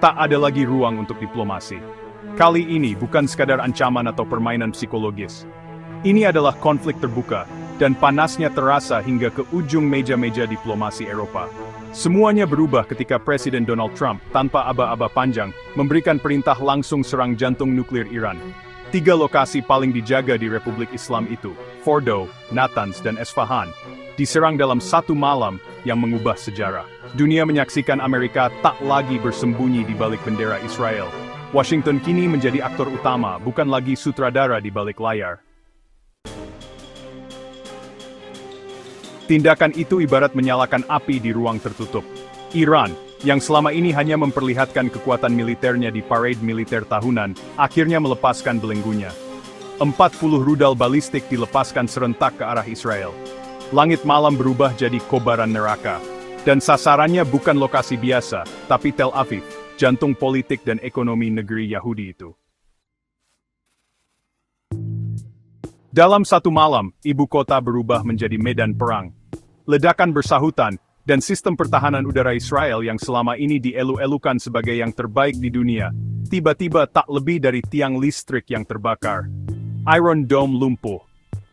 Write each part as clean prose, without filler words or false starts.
Tak ada lagi ruang untuk diplomasi. Kali ini bukan sekadar ancaman atau permainan psikologis. Ini adalah konflik terbuka, dan panasnya terasa hingga ke ujung meja-meja diplomasi Eropa. Semuanya berubah ketika Presiden Donald Trump, tanpa aba-aba panjang, memberikan perintah langsung serang jantung nuklir Iran. 3 lokasi paling dijaga di Republik Islam itu, Fordow, Natanz, dan Esfahan, diserang dalam satu malam yang mengubah sejarah. Dunia menyaksikan Amerika tak lagi bersembunyi di balik bendera Israel. Washington kini menjadi aktor utama, bukan lagi sutradara di balik layar. Tindakan itu ibarat menyalakan api di ruang tertutup. Iran, yang selama ini hanya memperlihatkan kekuatan militernya di parade militer tahunan, akhirnya melepaskan belenggunya. 40 rudal balistik dilepaskan serentak ke arah Israel. Langit malam berubah jadi kobaran neraka. Dan sasarannya bukan lokasi biasa, tapi Tel Aviv, jantung politik dan ekonomi negeri Yahudi itu. Dalam satu malam, ibu kota berubah menjadi medan perang. Ledakan bersahutan, dan sistem pertahanan udara Israel yang selama ini dielu-elukan sebagai yang terbaik di dunia, tiba-tiba tak lebih dari tiang listrik yang terbakar. Iron Dome lumpuh.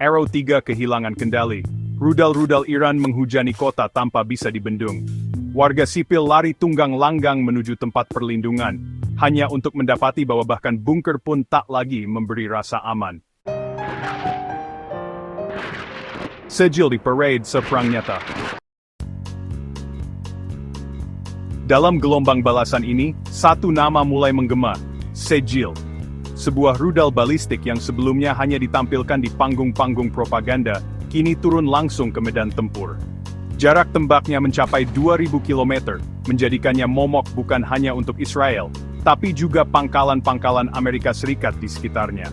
Arrow 3 kehilangan kendali. Rudal-rudal Iran menghujani kota tanpa bisa dibendung. Warga sipil lari tunggang langgang menuju tempat perlindungan, hanya untuk mendapati bahwa bahkan bunker pun tak lagi memberi rasa aman. Sejil di parade seperang nyata. Dalam gelombang balasan ini, satu nama mulai menggema, Sejil. Sebuah rudal balistik yang sebelumnya hanya ditampilkan di panggung-panggung propaganda, kini turun langsung ke medan tempur. Jarak tembaknya mencapai 2.000 km, menjadikannya momok bukan hanya untuk Israel, tapi juga pangkalan-pangkalan Amerika Serikat di sekitarnya.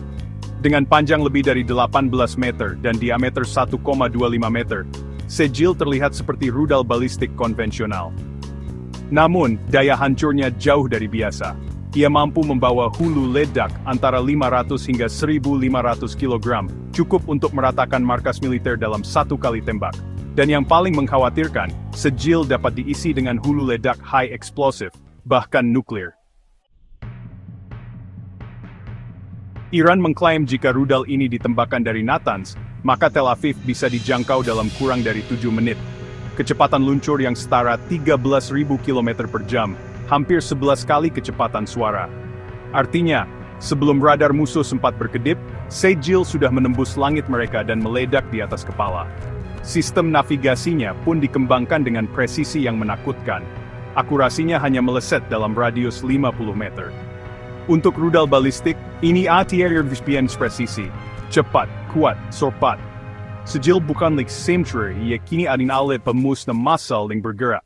Dengan panjang lebih dari 18 meter dan diameter 1,25 meter, Sejil terlihat seperti rudal balistik konvensional. Namun, daya hancurnya jauh dari biasa. Ia mampu membawa hulu ledak antara 500 hingga 1.500 kg, cukup untuk meratakan markas militer dalam satu kali tembak. Dan yang paling mengkhawatirkan, Sejil dapat diisi dengan hulu ledak high explosive, bahkan nuklir. Iran mengklaim jika rudal ini ditembakkan dari Natanz, maka Tel Aviv bisa dijangkau dalam kurang dari 7 menit. Kecepatan luncur yang setara 13.000 km per jam, hampir 11 kali kecepatan suara. Artinya, sebelum radar musuh sempat berkedip, Sejil sudah menembus langit mereka dan meledak di atas kepala. Sistem navigasinya pun dikembangkan dengan presisi yang menakutkan. Akurasinya hanya meleset dalam radius 50 meter. Untuk rudal balistik, ini artificial presisi, cepat, kuat, sorpat. Sejil bukan like sentry, ia kini adin alat pemusnah massal yang bergerak.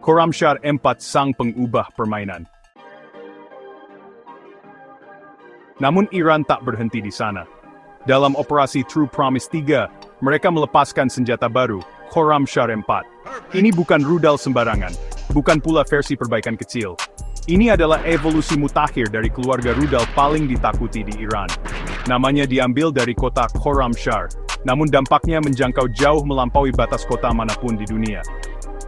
Khorramshahr 4 sang pengubah permainan. Namun Iran tak berhenti di sana. Dalam operasi True Promise 3, mereka melepaskan senjata baru, Khorramshahr 4. Ini bukan rudal sembarangan, bukan pula versi perbaikan kecil. Ini adalah evolusi mutakhir dari keluarga rudal paling ditakuti di Iran. Namanya diambil dari kota Khorramshahr, namun dampaknya menjangkau jauh melampaui batas kota manapun di dunia.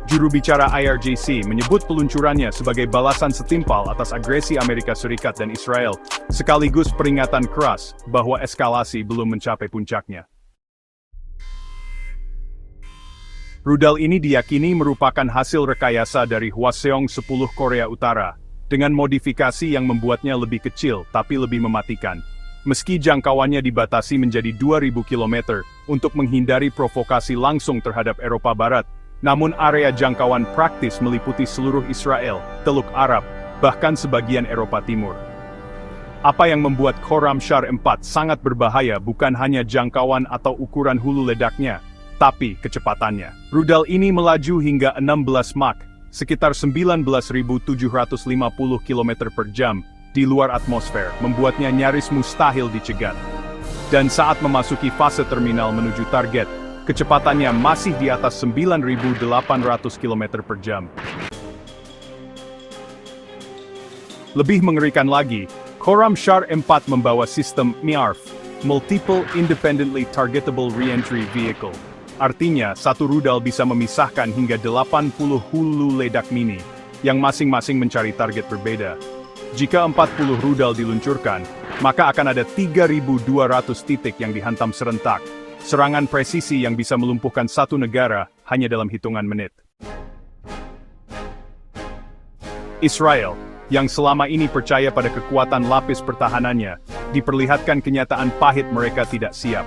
Juru bicara IRGC menyebut peluncurannya sebagai balasan setimpal atas agresi Amerika Serikat dan Israel, sekaligus peringatan keras bahwa eskalasi belum mencapai puncaknya. Rudal ini diyakini merupakan hasil rekayasa dari Hwaseong 10 Korea Utara, dengan modifikasi yang membuatnya lebih kecil tapi lebih mematikan. Meski jangkauannya dibatasi menjadi 2.000 km untuk menghindari provokasi langsung terhadap Eropa Barat, namun area jangkauan praktis meliputi seluruh Israel, Teluk Arab, bahkan sebagian Eropa Timur. Apa yang membuat Khorramshahr 4 sangat berbahaya bukan hanya jangkauan atau ukuran hulu ledaknya, tapi kecepatannya. Rudal ini melaju hingga 16 Mach, sekitar 19.750 km per jam, di luar atmosfer, membuatnya nyaris mustahil dicegat. Dan saat memasuki fase terminal menuju target, kecepatannya masih di atas 9.800 km per jam. Lebih mengerikan lagi, Khorramshahr 4 membawa sistem MIRV, Multiple Independently Targetable Reentry Vehicle. Artinya, satu rudal bisa memisahkan hingga 80 hulu ledak mini, yang masing-masing mencari target berbeda. Jika 40 rudal diluncurkan, maka akan ada 3.200 titik yang dihantam serentak. Serangan presisi yang bisa melumpuhkan satu negara hanya dalam hitungan menit. Israel, yang selama ini percaya pada kekuatan lapis pertahanannya, diperlihatkan kenyataan pahit mereka tidak siap.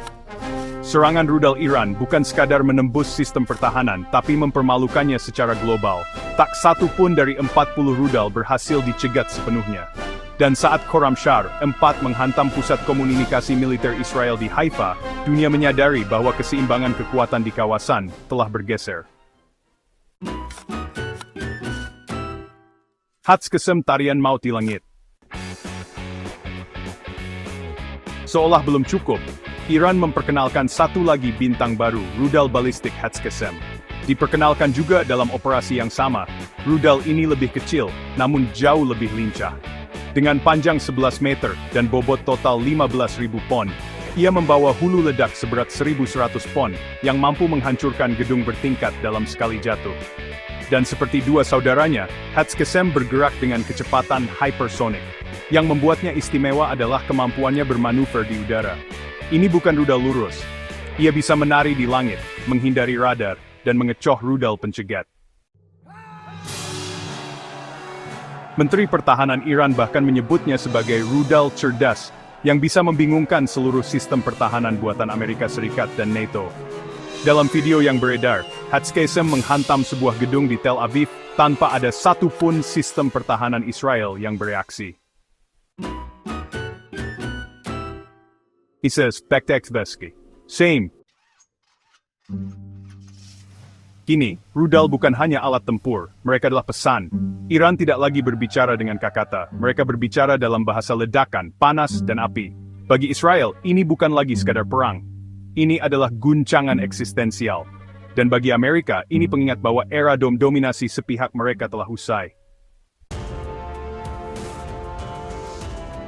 Serangan rudal Iran bukan sekadar menembus sistem pertahanan, tapi mempermalukannya secara global. Tak satu pun dari 40 rudal berhasil dicegat sepenuhnya. Dan saat Khorramshahr 4 menghantam pusat komunikasi militer Israel di Haifa, dunia menyadari bahwa keseimbangan kekuatan di kawasan telah bergeser. Hatz-Qassem tarian maut di langit. Seolah belum cukup, Iran memperkenalkan satu lagi bintang baru, rudal balistik Hatz-Qassem. Diperkenalkan juga dalam operasi yang sama, rudal ini lebih kecil, namun jauh lebih lincah. Dengan panjang 11 meter dan bobot total 15.000 pon, ia membawa hulu ledak seberat 1.100 pon, yang mampu menghancurkan gedung bertingkat dalam sekali jatuh. Dan seperti dua saudaranya, Hatz-Qassem bergerak dengan kecepatan hypersonic. Yang membuatnya istimewa adalah kemampuannya bermanuver di udara. Ini bukan rudal lurus. Ia bisa menari di langit, menghindari radar, dan mengecoh rudal pencegat. Menteri Pertahanan Iran bahkan menyebutnya sebagai rudal cerdas, yang bisa membingungkan seluruh sistem pertahanan buatan Amerika Serikat dan NATO. Dalam video yang beredar, Hatz-Qassem menghantam sebuah gedung di Tel Aviv tanpa ada satu pun sistem pertahanan Israel yang bereaksi. He says, same. Kini, rudal bukan hanya alat tempur, mereka adalah pesan. Iran tidak lagi berbicara dengan kata-kata, mereka berbicara dalam bahasa ledakan, panas, dan api. Bagi Israel, ini bukan lagi sekadar perang. Ini adalah guncangan eksistensial. Dan bagi Amerika, ini pengingat bahwa era dominasi sepihak mereka telah usai.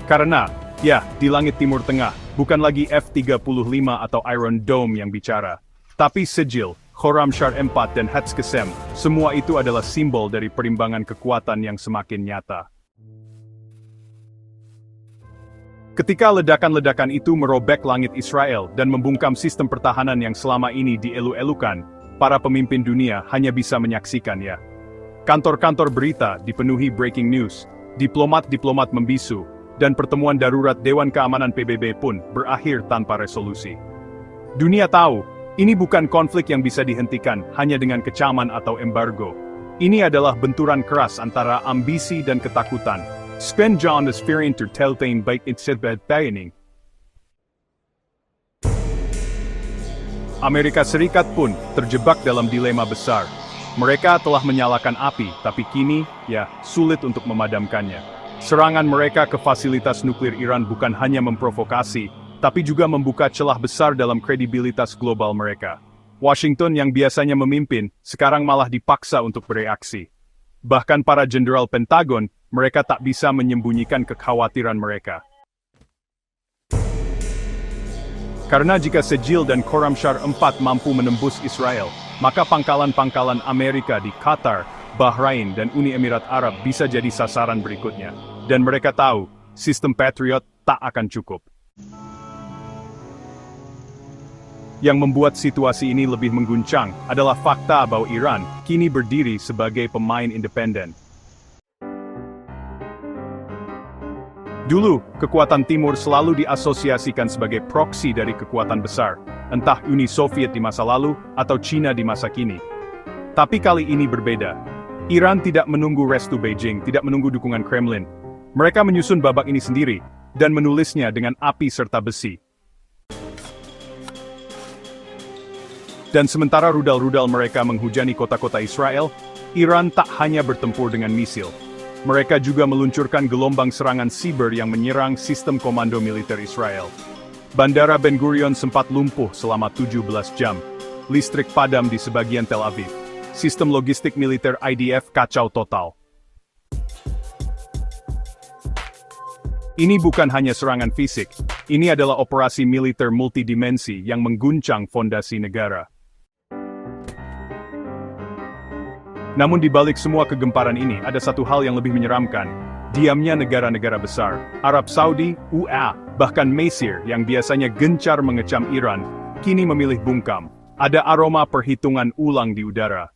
Karena, ya, di langit Timur Tengah, bukan lagi F-35 atau Iron Dome yang bicara. Tapi Sejil, Khorramshahr 4 dan Hatz-Qassem, semua itu adalah simbol dari perimbangan kekuatan yang semakin nyata. Ketika ledakan-ledakan itu merobek langit Israel dan membungkam sistem pertahanan yang selama ini dielu-elukan, para pemimpin dunia hanya bisa menyaksikan ya. Kantor-kantor berita dipenuhi breaking news, diplomat-diplomat membisu, dan pertemuan darurat Dewan Keamanan PBB pun berakhir tanpa resolusi. Dunia tahu, ini bukan konflik yang bisa dihentikan hanya dengan kecaman atau embargo. Ini adalah benturan keras antara ambisi dan ketakutan. Spend John is fearing to telltale baik itsebed paining. Amerika Serikat pun terjebak dalam dilema besar. Mereka telah menyalakan api, tapi kini, ya, sulit untuk memadamkannya. Serangan mereka ke fasilitas nuklir Iran bukan hanya memprovokasi, tapi juga membuka celah besar dalam kredibilitas global mereka. Washington yang biasanya memimpin, sekarang malah dipaksa untuk bereaksi. Bahkan para jenderal Pentagon, mereka tak bisa menyembunyikan kekhawatiran mereka. Karena jika Sejil dan Khorramshahr 4 mampu menembus Israel, maka pangkalan-pangkalan Amerika di Qatar, Bahrain, dan Uni Emirat Arab bisa jadi sasaran berikutnya. Dan mereka tahu, sistem Patriot tak akan cukup. Yang membuat situasi ini lebih mengguncang adalah fakta bahwa Iran kini berdiri sebagai pemain independen. Dulu, kekuatan Timur selalu diasosiasikan sebagai proksi dari kekuatan besar, entah Uni Soviet di masa lalu atau Cina di masa kini. Tapi kali ini berbeda. Iran tidak menunggu restu Beijing, tidak menunggu dukungan Kremlin. Mereka menyusun babak ini sendiri, dan menulisnya dengan api serta besi. Dan sementara rudal-rudal mereka menghujani kota-kota Israel, Iran tak hanya bertempur dengan misil. Mereka juga meluncurkan gelombang serangan siber yang menyerang sistem komando militer Israel. Bandara Ben Gurion sempat lumpuh selama 17 jam. Listrik padam di sebagian Tel Aviv. Sistem logistik militer IDF kacau total. Ini bukan hanya serangan fisik, ini adalah operasi militer multidimensi yang mengguncang fondasi negara. Namun di balik semua kegemparan ini ada satu hal yang lebih menyeramkan. Diamnya negara-negara besar, Arab Saudi, UAE, bahkan Mesir yang biasanya gencar mengecam Iran, kini memilih bungkam. Ada aroma perhitungan ulang di udara.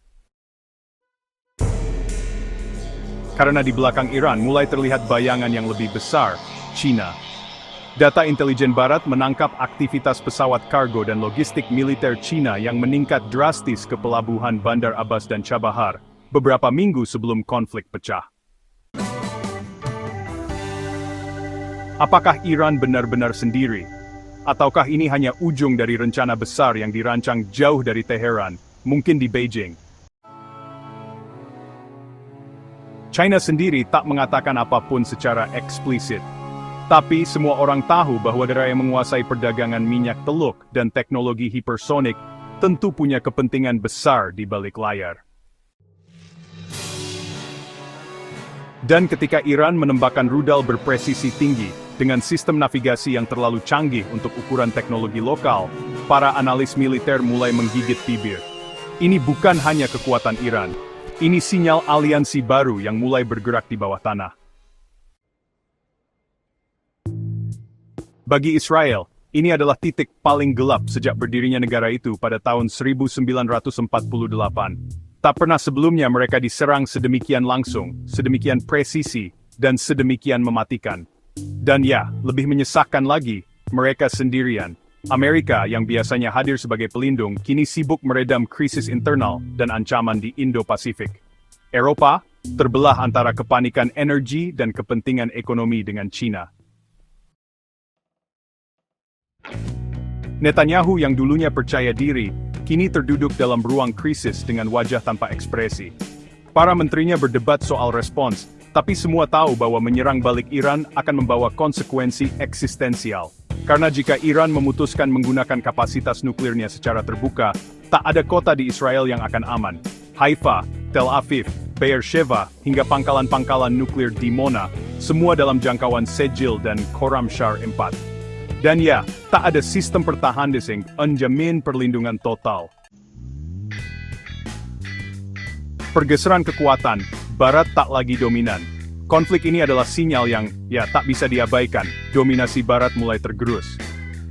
Karena di belakang Iran mulai terlihat bayangan yang lebih besar, China. Data intelijen Barat menangkap aktivitas pesawat kargo dan logistik militer China yang meningkat drastis ke pelabuhan Bandar Abbas dan Chabahar beberapa minggu sebelum konflik pecah. Apakah Iran benar-benar sendiri? Ataukah ini hanya ujung dari rencana besar yang dirancang jauh dari Teheran, mungkin di Beijing? China sendiri tak mengatakan apapun secara eksplisit. Tapi semua orang tahu bahwa negara yang menguasai perdagangan minyak teluk dan teknologi hipersonik tentu punya kepentingan besar di balik layar. Dan ketika Iran menembakkan rudal berpresisi tinggi dengan sistem navigasi yang terlalu canggih untuk ukuran teknologi lokal, para analis militer mulai menggigit bibir. Ini bukan hanya kekuatan Iran, ini sinyal aliansi baru yang mulai bergerak di bawah tanah. Bagi Israel, ini adalah titik paling gelap sejak berdirinya negara itu pada tahun 1948. Tak pernah sebelumnya mereka diserang sedemikian langsung, sedemikian presisi, dan sedemikian mematikan. Dan ya, lebih menyesakkan lagi, mereka sendirian. Amerika yang biasanya hadir sebagai pelindung, kini sibuk meredam krisis internal dan ancaman di Indo-Pasifik. Eropa, terbelah antara kepanikan energi dan kepentingan ekonomi dengan China. Netanyahu yang dulunya percaya diri, kini terduduk dalam ruang krisis dengan wajah tanpa ekspresi. Para menterinya berdebat soal respons, tapi semua tahu bahwa menyerang balik Iran akan membawa konsekuensi eksistensial. Karena jika Iran memutuskan menggunakan kapasitas nuklirnya secara terbuka, tak ada kota di Israel yang akan aman. Haifa, Tel Aviv, Beersheva, hingga pangkalan-pangkalan nuklir di Mona, semua dalam jangkauan Sejil dan Khorramshahr 4. Dan ya, tak ada sistem pertahanan yang menjamin perlindungan total. Pergeseran kekuatan, Barat tak lagi dominan. Konflik ini adalah sinyal yang, tak bisa diabaikan. Dominasi Barat mulai tergerus.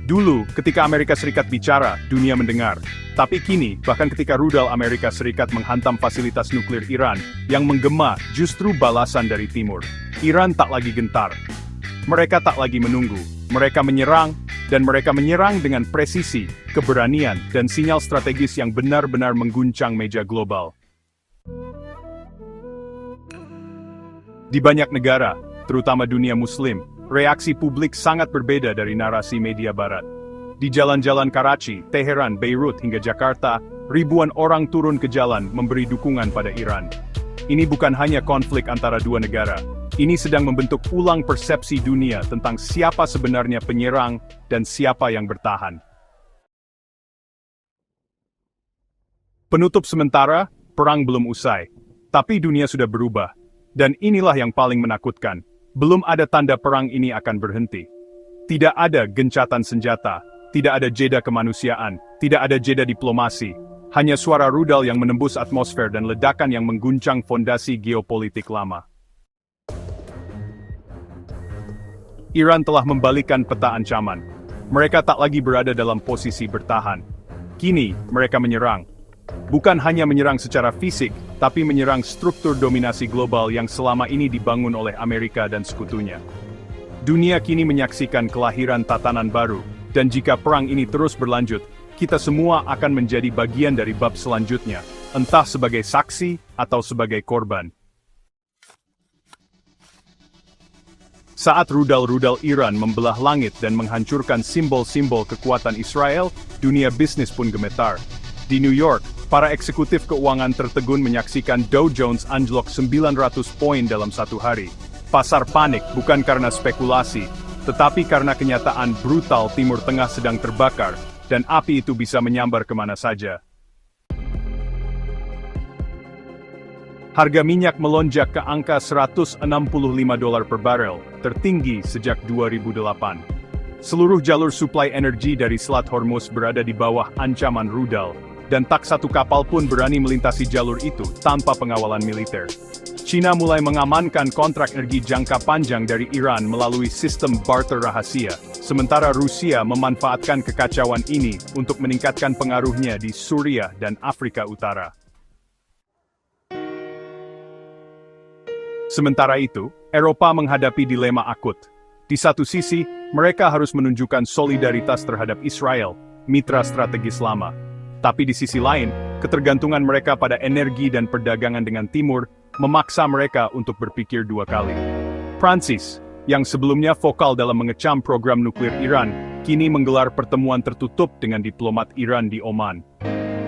Dulu, ketika Amerika Serikat bicara, dunia mendengar. Tapi kini, bahkan ketika rudal Amerika Serikat menghantam fasilitas nuklir Iran, yang menggema justru balasan dari timur. Iran tak lagi gentar. Mereka tak lagi menunggu. Mereka menyerang, dan mereka menyerang dengan presisi, keberanian, dan sinyal strategis yang benar-benar mengguncang meja global. Di banyak negara, terutama dunia Muslim, reaksi publik sangat berbeda dari narasi media Barat. Di jalan-jalan Karachi, Teheran, Beirut, hingga Jakarta, ribuan orang turun ke jalan memberi dukungan pada Iran. Ini bukan hanya konflik antara dua negara. Ini sedang membentuk ulang persepsi dunia tentang siapa sebenarnya penyerang dan siapa yang bertahan. Penutup sementara, perang belum usai. Tapi dunia sudah berubah. Dan inilah yang paling menakutkan. Belum ada tanda perang ini akan berhenti. Tidak ada gencatan senjata. Tidak ada jeda kemanusiaan. Tidak ada jeda diplomasi. Hanya suara rudal yang menembus atmosfer dan ledakan yang mengguncang fondasi geopolitik lama. Iran telah membalikkan peta ancaman. Mereka tak lagi berada dalam posisi bertahan. Kini, mereka menyerang. Bukan hanya menyerang secara fisik, tapi menyerang struktur dominasi global yang selama ini dibangun oleh Amerika dan sekutunya. Dunia kini menyaksikan kelahiran tatanan baru, dan jika perang ini terus berlanjut, kita semua akan menjadi bagian dari bab selanjutnya, entah sebagai saksi atau sebagai korban. Saat rudal-rudal Iran membelah langit dan menghancurkan simbol-simbol kekuatan Israel, dunia bisnis pun gemetar. Di New York, para eksekutif keuangan tertegun menyaksikan Dow Jones anjlok 900 poin dalam satu hari. Pasar panik bukan karena spekulasi, tetapi karena kenyataan brutal Timur Tengah sedang terbakar, dan api itu bisa menyambar kemana saja. Harga minyak melonjak ke angka $165 per barel, tertinggi sejak 2008. Seluruh jalur suplai energi dari Selat Hormuz berada di bawah ancaman rudal, dan tak satu kapal pun berani melintasi jalur itu tanpa pengawalan militer. China mulai mengamankan kontrak energi jangka panjang dari Iran melalui sistem barter rahasia, sementara Rusia memanfaatkan kekacauan ini untuk meningkatkan pengaruhnya di Suriah dan Afrika Utara. Sementara itu, Eropa menghadapi dilema akut. Di satu sisi, mereka harus menunjukkan solidaritas terhadap Israel, mitra strategis lama. Tapi di sisi lain, ketergantungan mereka pada energi dan perdagangan dengan Timur memaksa mereka untuk berpikir dua kali. Prancis, yang sebelumnya vokal dalam mengecam program nuklir Iran, kini menggelar pertemuan tertutup dengan diplomat Iran di Oman.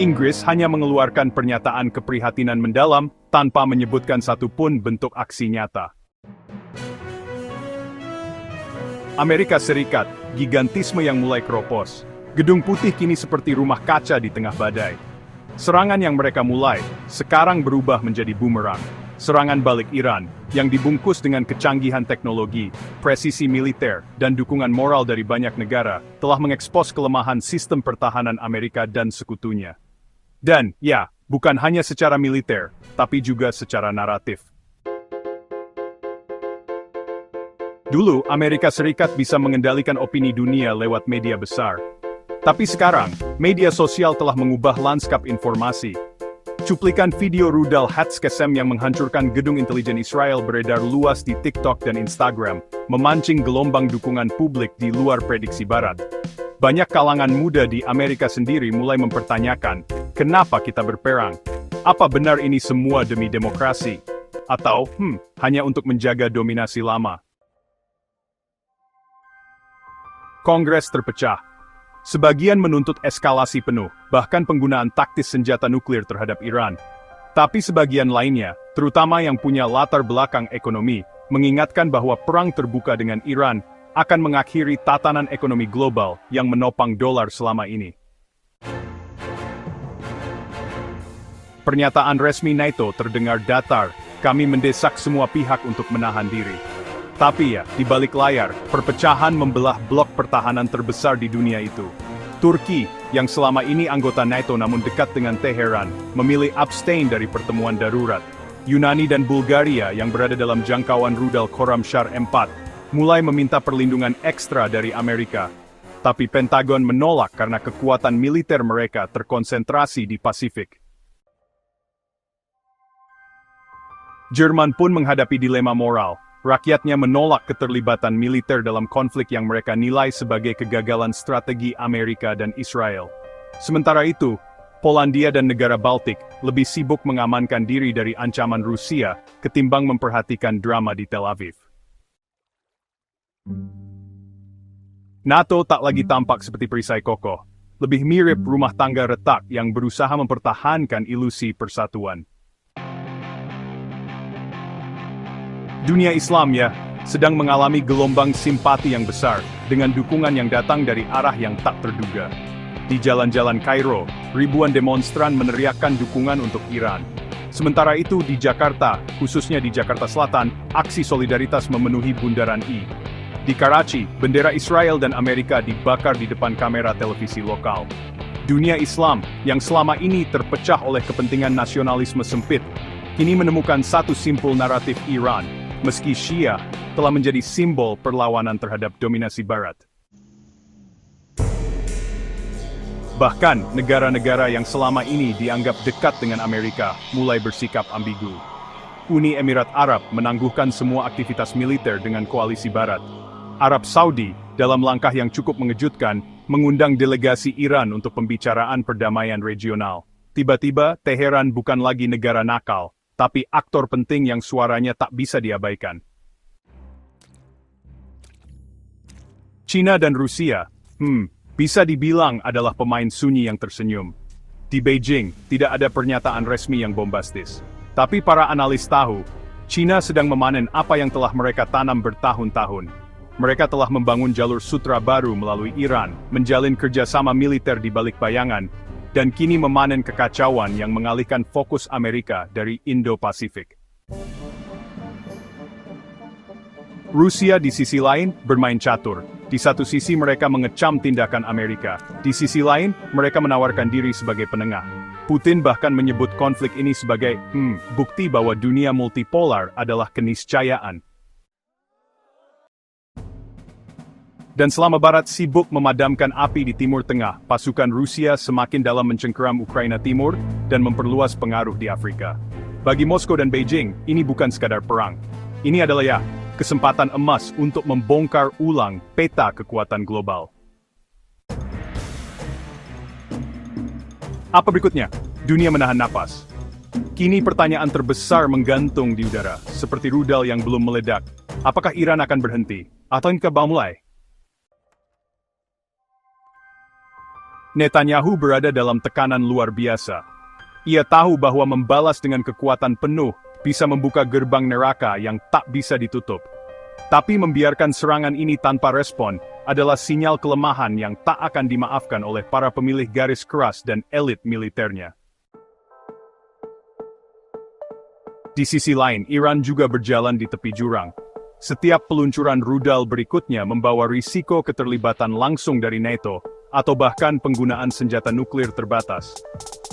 Inggris hanya mengeluarkan pernyataan keprihatinan mendalam tanpa menyebutkan satupun bentuk aksi nyata. Amerika Serikat, gigantisme yang mulai keropos. Gedung Putih kini seperti rumah kaca di tengah badai. Serangan yang mereka mulai, sekarang berubah menjadi bumerang. Serangan balik Iran, yang dibungkus dengan kecanggihan teknologi, presisi militer, dan dukungan moral dari banyak negara, telah mengekspos kelemahan sistem pertahanan Amerika dan sekutunya. Dan, ya, bukan hanya secara militer, tapi juga secara naratif. Dulu, Amerika Serikat bisa mengendalikan opini dunia lewat media besar. Tapi sekarang, media sosial telah mengubah lanskap informasi. Cuplikan video rudal Hatskesem yang menghancurkan gedung intelijen Israel beredar luas di TikTok dan Instagram, memancing gelombang dukungan publik di luar prediksi Barat. Banyak kalangan muda di Amerika sendiri mulai mempertanyakan, kenapa kita berperang? Apa benar ini semua demi demokrasi? Atau, hanya untuk menjaga dominasi lama? Kongres terpecah. Sebagian menuntut eskalasi penuh, bahkan penggunaan taktis senjata nuklir terhadap Iran. Tapi sebagian lainnya, terutama yang punya latar belakang ekonomi, mengingatkan bahwa perang terbuka dengan Iran akan mengakhiri tatanan ekonomi global yang menopang dolar selama ini. Pernyataan resmi NATO terdengar datar, kami mendesak semua pihak untuk menahan diri. Tapi ya, di balik layar, perpecahan membelah blok pertahanan terbesar di dunia itu. Turki, yang selama ini anggota NATO namun dekat dengan Teheran, memilih abstain dari pertemuan darurat. Yunani dan Bulgaria yang berada dalam jangkauan rudal Khorramshahr 4, mulai meminta perlindungan ekstra dari Amerika. Tapi Pentagon menolak karena kekuatan militer mereka terkonsentrasi di Pasifik. Jerman pun menghadapi dilema moral. Rakyatnya menolak keterlibatan militer dalam konflik yang mereka nilai sebagai kegagalan strategi Amerika dan Israel. Sementara itu, Polandia dan negara Baltik lebih sibuk mengamankan diri dari ancaman Rusia ketimbang memperhatikan drama di Tel Aviv. NATO tak lagi tampak seperti perisai kokoh, lebih mirip rumah tangga retak yang berusaha mempertahankan ilusi persatuan. Dunia Islam sedang mengalami gelombang simpati yang besar, dengan dukungan yang datang dari arah yang tak terduga. Di jalan-jalan Kairo, ribuan demonstran meneriakkan dukungan untuk Iran. Sementara itu di Jakarta, khususnya di Jakarta Selatan, aksi solidaritas memenuhi Bundaran I. Di Karachi, bendera Israel dan Amerika dibakar di depan kamera televisi lokal. Dunia Islam, yang selama ini terpecah oleh kepentingan nasionalisme sempit, kini menemukan satu simpul naratif Iran, meski Syiah telah menjadi simbol perlawanan terhadap dominasi Barat. Bahkan, negara-negara yang selama ini dianggap dekat dengan Amerika mulai bersikap ambigu. Uni Emirat Arab menangguhkan semua aktivitas militer dengan koalisi Barat. Arab Saudi, dalam langkah yang cukup mengejutkan, mengundang delegasi Iran untuk pembicaraan perdamaian regional. Tiba-tiba, Teheran bukan lagi negara nakal, tapi aktor penting yang suaranya tak bisa diabaikan. China dan Rusia, bisa dibilang adalah pemain sunyi yang tersenyum. Di Beijing, tidak ada pernyataan resmi yang bombastis. Tapi para analis tahu, China sedang memanen apa yang telah mereka tanam bertahun-tahun. Mereka telah membangun jalur sutra baru melalui Iran, menjalin kerjasama militer di balik bayangan, dan kini memanen kekacauan yang mengalihkan fokus Amerika dari Indo-Pasifik. Rusia di sisi lain bermain catur. Di satu sisi mereka mengecam tindakan Amerika, di sisi lain, mereka menawarkan diri sebagai penengah. Putin bahkan menyebut konflik ini sebagai, bukti bahwa dunia multipolar adalah keniscayaan. Dan selama Barat sibuk memadamkan api di Timur Tengah, pasukan Rusia semakin dalam mencengkeram Ukraina Timur dan memperluas pengaruh di Afrika. Bagi Moskow dan Beijing, ini bukan sekadar perang. Ini adalah kesempatan emas untuk membongkar ulang peta kekuatan global. Apa berikutnya? Dunia menahan napas. Kini pertanyaan terbesar menggantung di udara, seperti rudal yang belum meledak. Apakah Iran akan berhenti? Atau engkau mulai? Netanyahu berada dalam tekanan luar biasa. Ia tahu bahwa membalas dengan kekuatan penuh bisa membuka gerbang neraka yang tak bisa ditutup. Tapi membiarkan serangan ini tanpa respon adalah sinyal kelemahan yang tak akan dimaafkan oleh para pemilih garis keras dan elit militernya. Di sisi lain, Iran juga berjalan di tepi jurang. Setiap peluncuran rudal berikutnya membawa risiko keterlibatan langsung dari NATO, atau bahkan penggunaan senjata nuklir terbatas.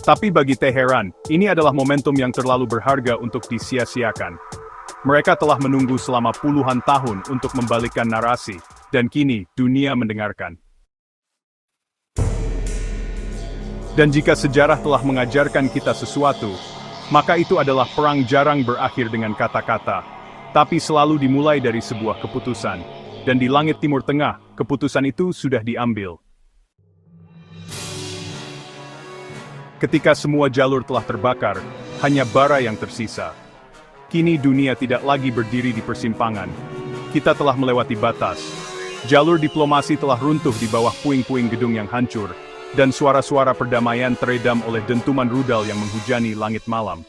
Tapi bagi Teheran, ini adalah momentum yang terlalu berharga untuk disia-siakan. Mereka telah menunggu selama puluhan tahun untuk membalikkan narasi, dan kini dunia mendengarkan. Dan jika sejarah telah mengajarkan kita sesuatu, maka itu adalah perang jarang berakhir dengan kata-kata, tapi selalu dimulai dari sebuah keputusan. Dan di langit Timur Tengah, keputusan itu sudah diambil. Ketika semua jalur telah terbakar, hanya bara yang tersisa. Kini dunia tidak lagi berdiri di persimpangan. Kita telah melewati batas. Jalur diplomasi telah runtuh di bawah puing-puing gedung yang hancur, dan suara-suara perdamaian teredam oleh dentuman rudal yang menghujani langit malam.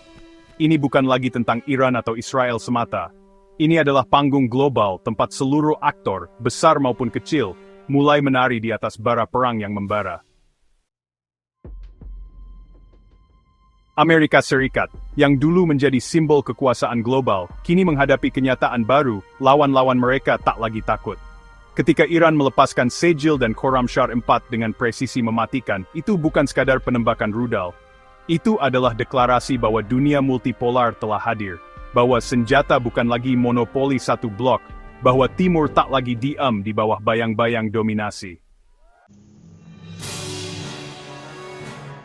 Ini bukan lagi tentang Iran atau Israel semata. Ini adalah panggung global tempat seluruh aktor, besar maupun kecil, mulai menari di atas bara perang yang membara. Amerika Serikat, yang dulu menjadi simbol kekuasaan global, kini menghadapi kenyataan baru, lawan-lawan mereka tak lagi takut. Ketika Iran melepaskan Sejil dan Khorramshahr 4 dengan presisi mematikan, itu bukan sekadar penembakan rudal. Itu adalah deklarasi bahwa dunia multipolar telah hadir, bahwa senjata bukan lagi monopoli satu blok, bahwa Timur tak lagi diam di bawah bayang-bayang dominasi.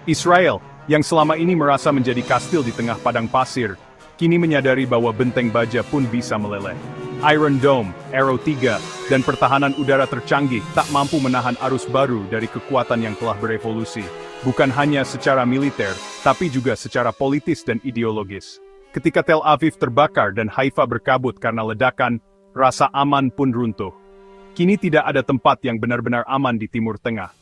Israel, yang selama ini merasa menjadi kastil di tengah padang pasir, kini menyadari bahwa benteng baja pun bisa meleleh. Iron Dome, Arrow 3, dan pertahanan udara tercanggih tak mampu menahan arus baru dari kekuatan yang telah berevolusi, bukan hanya secara militer, tapi juga secara politis dan ideologis. Ketika Tel Aviv terbakar dan Haifa berkabut karena ledakan, rasa aman pun runtuh. Kini tidak ada tempat yang benar-benar aman di Timur Tengah.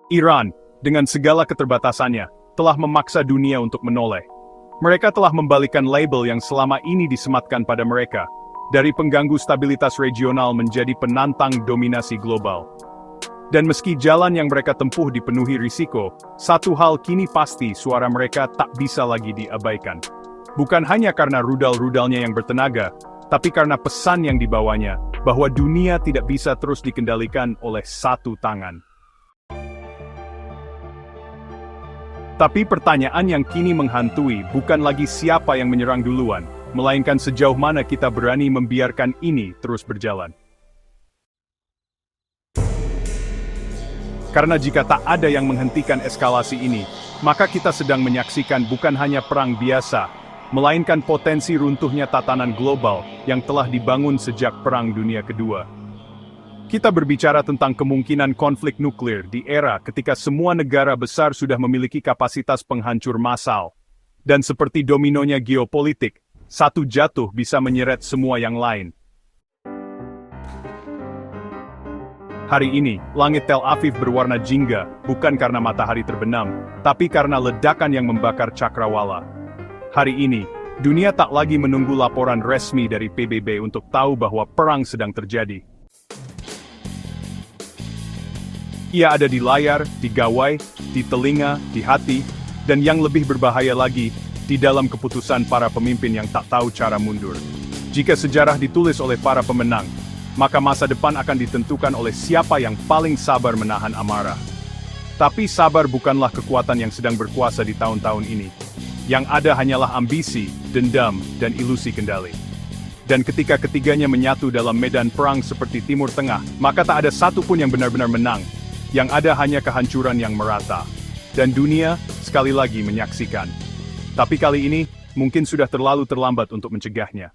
Iran, dengan segala keterbatasannya, telah memaksa dunia untuk menoleh. Mereka telah membalikkan label yang selama ini disematkan pada mereka, dari pengganggu stabilitas regional menjadi penantang dominasi global. Dan meski jalan yang mereka tempuh dipenuhi risiko, satu hal kini pasti, suara mereka tak bisa lagi diabaikan. Bukan hanya karena rudal-rudalnya yang bertenaga, tapi karena pesan yang dibawanya, bahwa dunia tidak bisa terus dikendalikan oleh satu tangan. Tapi pertanyaan yang kini menghantui bukan lagi siapa yang menyerang duluan, melainkan sejauh mana kita berani membiarkan ini terus berjalan. Karena jika tak ada yang menghentikan eskalasi ini, maka kita sedang menyaksikan bukan hanya perang biasa, melainkan potensi runtuhnya tatanan global yang telah dibangun sejak Perang Dunia Kedua. Kita berbicara tentang kemungkinan konflik nuklir di era ketika semua negara besar sudah memiliki kapasitas penghancur massal. Dan seperti dominonya geopolitik, satu jatuh bisa menyeret semua yang lain. Hari ini, langit Tel Aviv berwarna jingga, bukan karena matahari terbenam, tapi karena ledakan yang membakar cakrawala. Hari ini, dunia tak lagi menunggu laporan resmi dari PBB untuk tahu bahwa perang sedang terjadi. Ia ada di layar, di gawai, di telinga, di hati, dan yang lebih berbahaya lagi, di dalam keputusan para pemimpin yang tak tahu cara mundur. Jika sejarah ditulis oleh para pemenang, maka masa depan akan ditentukan oleh siapa yang paling sabar menahan amarah. Tapi sabar bukanlah kekuatan yang sedang berkuasa di tahun-tahun ini. Yang ada hanyalah ambisi, dendam, dan ilusi kendali. Dan ketika ketiganya menyatu dalam medan perang seperti Timur Tengah, maka tak ada satupun yang benar-benar menang. Yang ada hanya kehancuran yang merata. Dan dunia, sekali lagi menyaksikan. Tapi kali ini, mungkin sudah terlalu terlambat untuk mencegahnya.